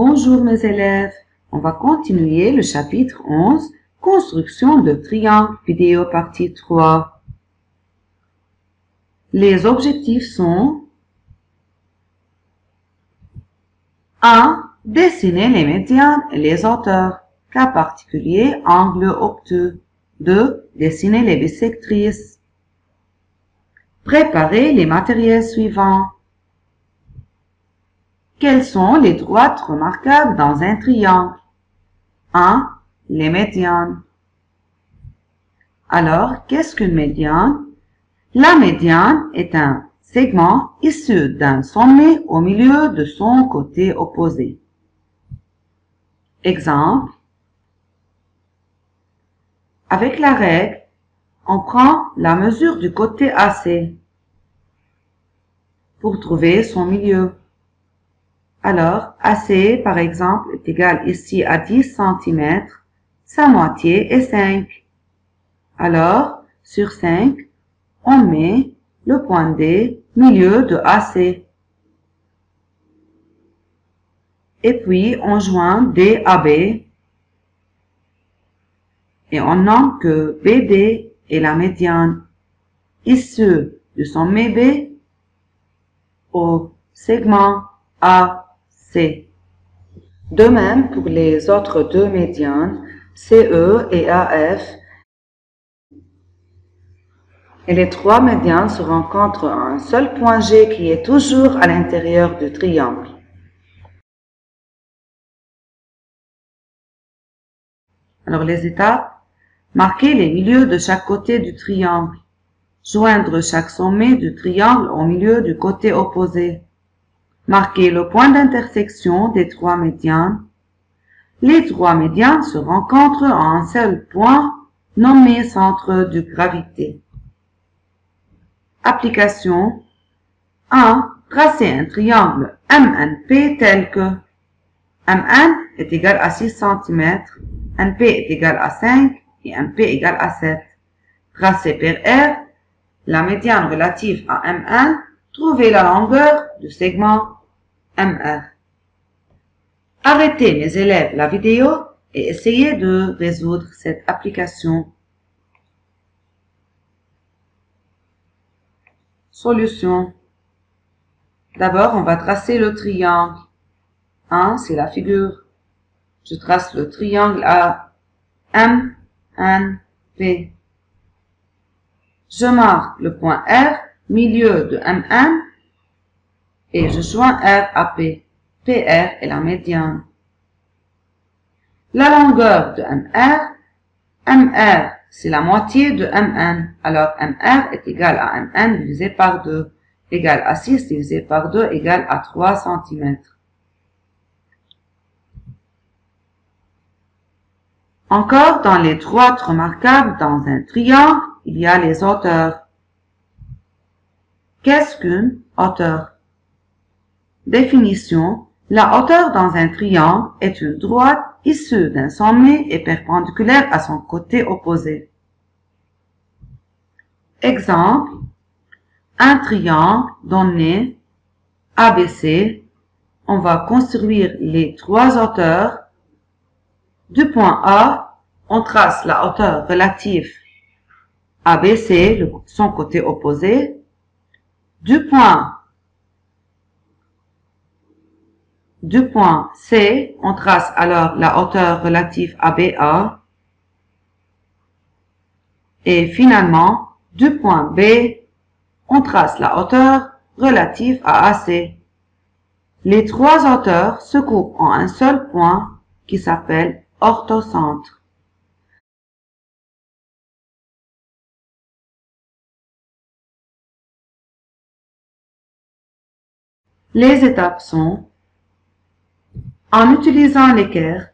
Bonjour mes élèves, on va continuer le chapitre 11, construction de triangle, vidéo partie 3. Les objectifs sont 1. Dessiner les médianes et les hauteurs. Cas particulier, angle obtus. 2. Dessiner les bissectrices. Préparer les matériels suivants. Quelles sont les droites remarquables dans un triangle? 1. Les médianes. Alors, qu'est-ce qu'une médiane? La médiane est un segment issu d'un sommet au milieu de son côté opposé. Exemple. Avec la règle, on prend la mesure du côté AC pour trouver son milieu. Alors, AC, par exemple, est égal ici à 10 cm, sa moitié est 5. Alors, sur 5, on met le point D, milieu de AC. Et puis, on joint DAB et on nomme que BD est la médiane issue du sommet B au segment AC. De même pour les autres deux médianes, CE et AF, et les trois médianes se rencontrent à un seul point G qui est toujours à l'intérieur du triangle. Alors les étapes, marquer les milieux de chaque côté du triangle, joindre chaque sommet du triangle au milieu du côté opposé, marquer le point d'intersection des trois médianes. Les trois médianes se rencontrent à un seul point nommé centre de gravité. Application 1. Tracer un triangle MNP tel que MN est égal à 6 cm, NP est égal à 5 et MP égale à 7. Tracé par R, la médiane relative à MN, trouver la longueur du segment MR. Arrêtez mes élèves la vidéo et essayez de résoudre cette application. Solution. D'abord, on va tracer le triangle. 1, c'est la figure. Je trace le triangle à M, N, P. Je marque le point R, milieu de MN, et je joins R à P. PR est la médiane. La longueur de MR c'est la moitié de MN. Alors MR est égal à MN divisé par 2, égal à 6 divisé par 2 égal à 3 cm. Encore dans les droites remarquables dans un triangle, il y a les hauteurs. Qu'est-ce qu'une hauteur? Définition. La hauteur dans un triangle est une droite issue d'un sommet et perpendiculaire à son côté opposé. Exemple. Un triangle donné ABC. On va construire les trois hauteurs. Du point A, on trace la hauteur relative ABC, son côté opposé. Du point C, on trace alors la hauteur relative à BA. Et finalement, du point B, on trace la hauteur relative à AC. Les trois hauteurs se coupent en un seul point qui s'appelle orthocentre. Les étapes sont: en utilisant l'équerre,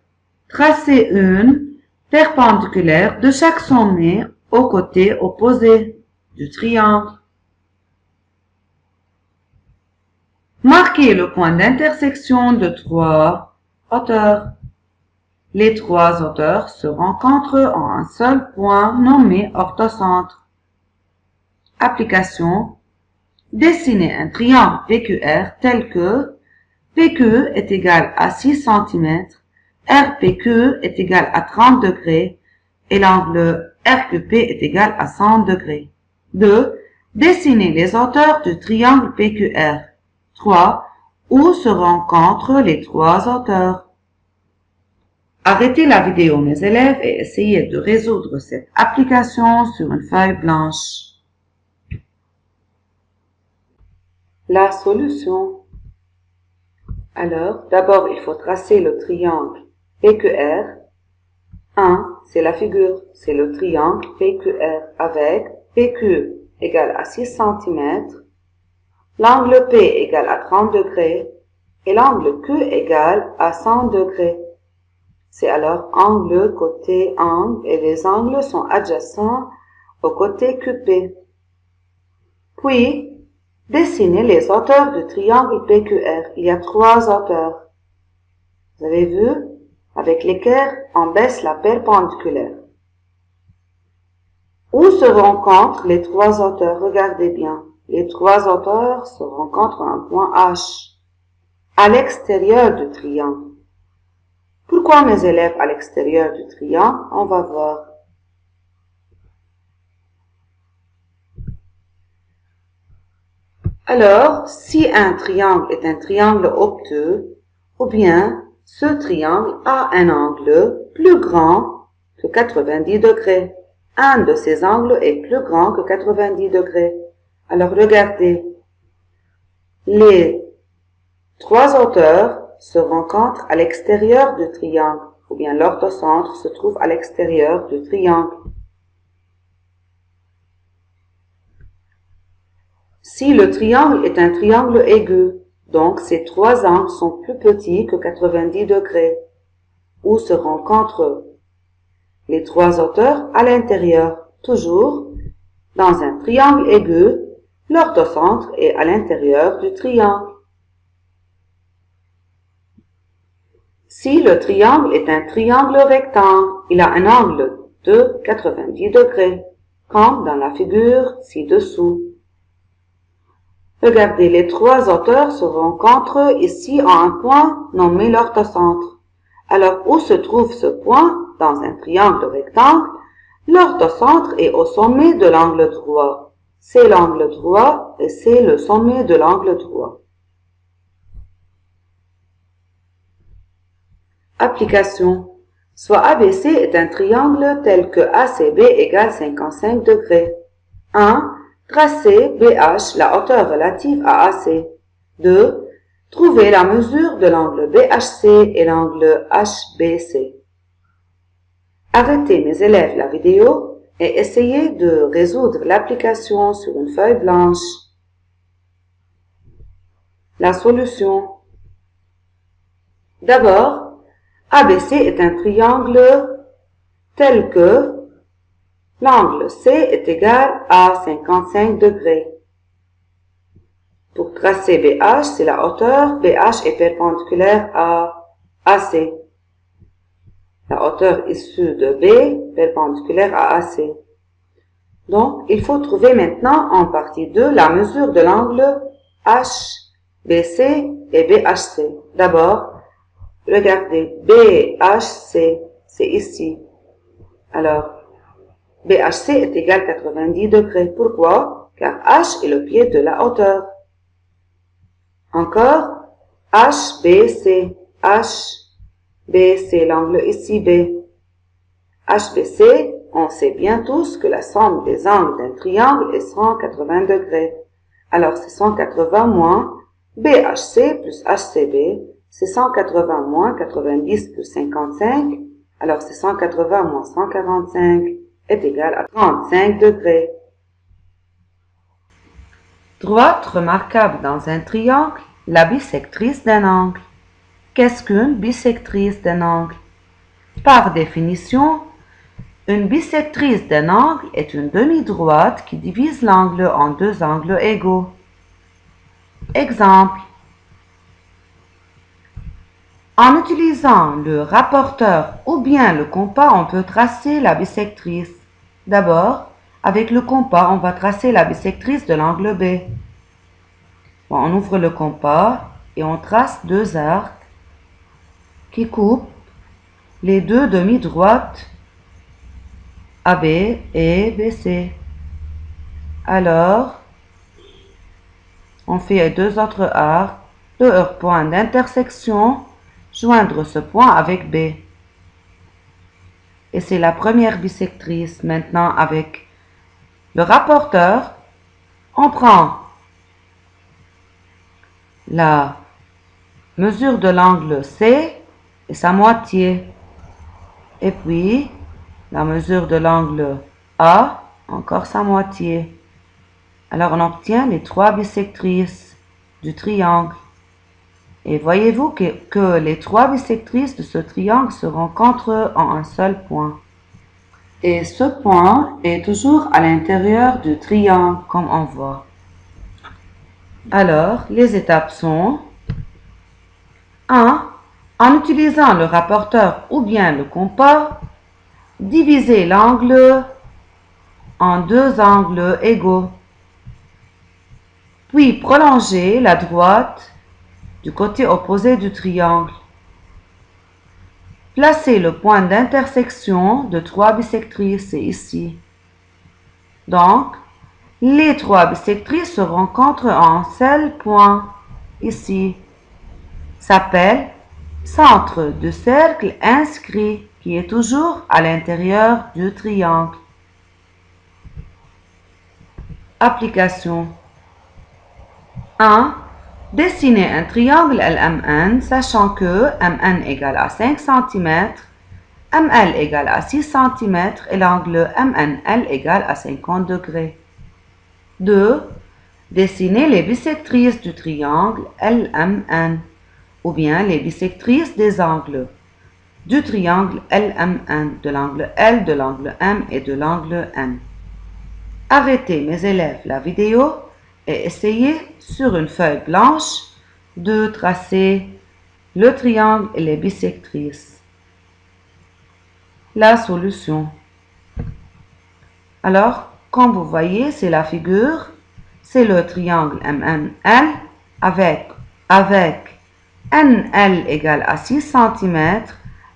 tracer une perpendiculaire de chaque sommet au côté opposé du triangle. Marquer le point d'intersection de trois hauteurs. Les trois hauteurs se rencontrent en un seul point nommé orthocentre. Application. Dessiner un triangle PQR tel que PQ est égal à 6 cm, RPQ est égal à 30 degrés et l'angle RQP est égal à 100 degrés. 2. Dessinez les hauteurs du triangle PQR. 3. Où se rencontrent les trois hauteurs? Arrêtez la vidéo, mes élèves, et essayez de résoudre cette application sur une feuille blanche. La solution. Alors, d'abord, il faut tracer le triangle PQR. 1, c'est la figure, c'est le triangle PQR avec PQ égale à 6 cm, l'angle P égale à 30 degrés et l'angle Q égale à 100 degrés. C'est alors angle côté angle et les angles sont adjacents au côté QP. Puis, dessinez les hauteurs du triangle PQR. Il y a trois hauteurs. Vous avez vu? Avec l'équerre, on baisse la perpendiculaire. Où se rencontrent les trois hauteurs? Regardez bien. Les trois hauteurs se rencontrent à un point H, à l'extérieur du triangle. Pourquoi, mes élèves, à l'extérieur du triangle? On va voir. Alors, si un triangle est un triangle obtus, ou bien ce triangle a un angle plus grand que 90 degrés. Un de ces angles est plus grand que 90 degrés. Alors, regardez. Les trois hauteurs se rencontrent à l'extérieur du triangle, ou bien l'orthocentre se trouve à l'extérieur du triangle. Si le triangle est un triangle aigu, donc ces trois angles sont plus petits que 90 degrés, où se rencontrent les trois hauteurs à l'intérieur. Toujours, dans un triangle aigu, l'orthocentre est à l'intérieur du triangle. Si le triangle est un triangle rectangle, il a un angle de 90 degrés, comme dans la figure ci-dessous. Regardez, les trois hauteurs se rencontrent ici en un point nommé l'orthocentre. Alors, où se trouve ce point dans un triangle rectangle? L'orthocentre est au sommet de l'angle droit. C'est l'angle droit et c'est le sommet de l'angle droit. Application. Soit ABC est un triangle tel que ACB égale 55 degrés. 1. Tracez BH la hauteur relative à AC. 2. Trouvez la mesure de l'angle BHC et l'angle HBC. Arrêtez, mes élèves, la vidéo et essayez de résoudre l'application sur une feuille blanche. La solution. D'abord, ABC est un triangle tel que l'angle C est égal à 55 degrés. Pour tracer BH, c'est la hauteur. BH est perpendiculaire à AC. La hauteur issue de B, perpendiculaire à AC. Donc, il faut trouver maintenant en partie 2 la mesure de l'angle HBC et BHC. D'abord, regardez, BHC, c'est ici. Alors, BHC est égal à 90 degrés. Pourquoi? Car H est le pied de la hauteur. Encore, HBC, HBC, l'angle ici B. HBC, on sait bien tous que la somme des angles d'un triangle est 180 degrés. Alors, c'est 180 moins BHC plus HCB, c'est 180 moins 90 plus 55, alors c'est 180 moins 145 est égal à 35 degrés. Droite remarquable dans un triangle, la bisectrice d'un angle. Qu'est-ce qu'une bisectrice d'un angle? Par définition, une bisectrice d'un angle est une demi-droite qui divise l'angle en deux angles égaux. Exemple. En utilisant le rapporteur ou bien le compas, on peut tracer la bisectrice. D'abord, avec le compas, on va tracer la bisectrice de l'angle B. Bon, on ouvre le compas et on trace deux arcs qui coupent les deux demi-droites AB et BC. Alors, on fait deux autres arcs, leur point d'intersection, joindre ce point avec B. Et c'est la première bisectrice. Maintenant, avec le rapporteur, on prend la mesure de l'angle C et sa moitié. Et puis, la mesure de l'angle A, encore sa moitié. Alors, on obtient les trois bisectrices du triangle. Et voyez-vous que les trois bisectrices de ce triangle se rencontrent en un seul point. Et ce point est toujours à l'intérieur du triangle, comme on voit. Alors, les étapes sont 1. En utilisant le rapporteur ou bien le compas, diviser l'angle en deux angles égaux. Puis prolonger la droite du côté opposé du triangle. Placez le point d'intersection de trois bisectrices, c'est ici. Donc, les trois bisectrices se rencontrent en un seul point, ici. S'appelle centre de cercle inscrit, qui est toujours à l'intérieur du triangle. Application 1. Dessiner un triangle LMN, sachant que MN égale à 5 cm, ML égale à 6 cm et l'angle MNL égale à 50 degrés. 2. Dessiner les bisectrices du triangle LMN, ou bien les bisectrices des angles du triangle LMN, de l'angle L, de l'angle M et de l'angle N. Arrêtez, mes élèves, la vidéo et essayez sur une feuille blanche de tracer le triangle et les bisectrices. La solution. Alors, comme vous voyez, c'est la figure, c'est le triangle MNL avec NL égale à 6 cm,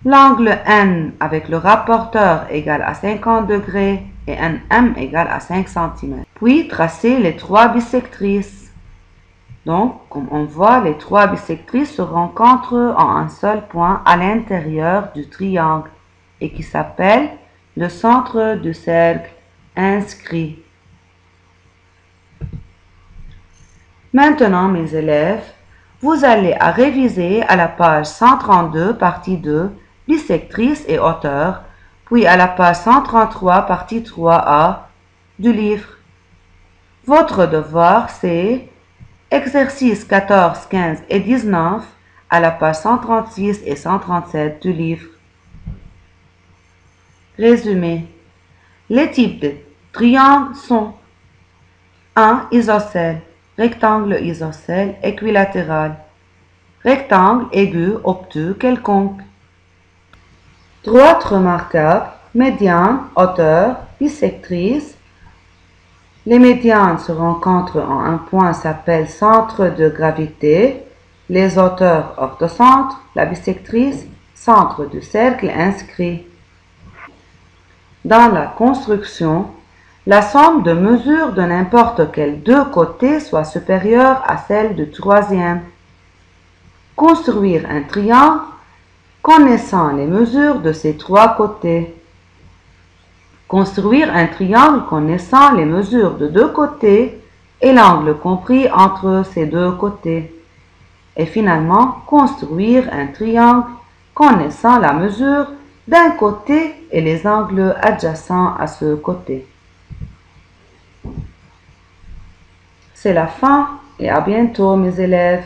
l'angle N avec le rapporteur égale à 50 degrés et NM égale à 5 cm. Puis, tracez les trois bisectrices. Donc, comme on voit, les trois bisectrices se rencontrent en un seul point à l'intérieur du triangle et qui s'appelle le centre du cercle inscrit. Maintenant, mes élèves, vous allez à réviser à la page 132, partie 2, bisectrice et hauteur, puis à la page 133, partie 3a du livre. Votre devoir, c'est exercices 14, 15 et 19 à la page 136 et 137 du livre. Résumé. Les types de triangles sont 1. Isocèle, rectangle isocèle, équilatéral, rectangle aigu, obtus, quelconque. Droite remarquable, médiane, hauteur, bisectrice. Les médianes se rencontrent en un point s'appelle centre de gravité, les hauteurs orthocentre, la bisectrice, centre du cercle inscrit. Dans la construction, la somme de mesures de n'importe quel deux côtés soit supérieure à celle du troisième. Construire un triangle connaissant les mesures de ses trois côtés. Construire un triangle connaissant les mesures de deux côtés et l'angle compris entre ces deux côtés. Et finalement, construire un triangle connaissant la mesure d'un côté et les angles adjacents à ce côté. C'est la fin et à bientôt mes élèves.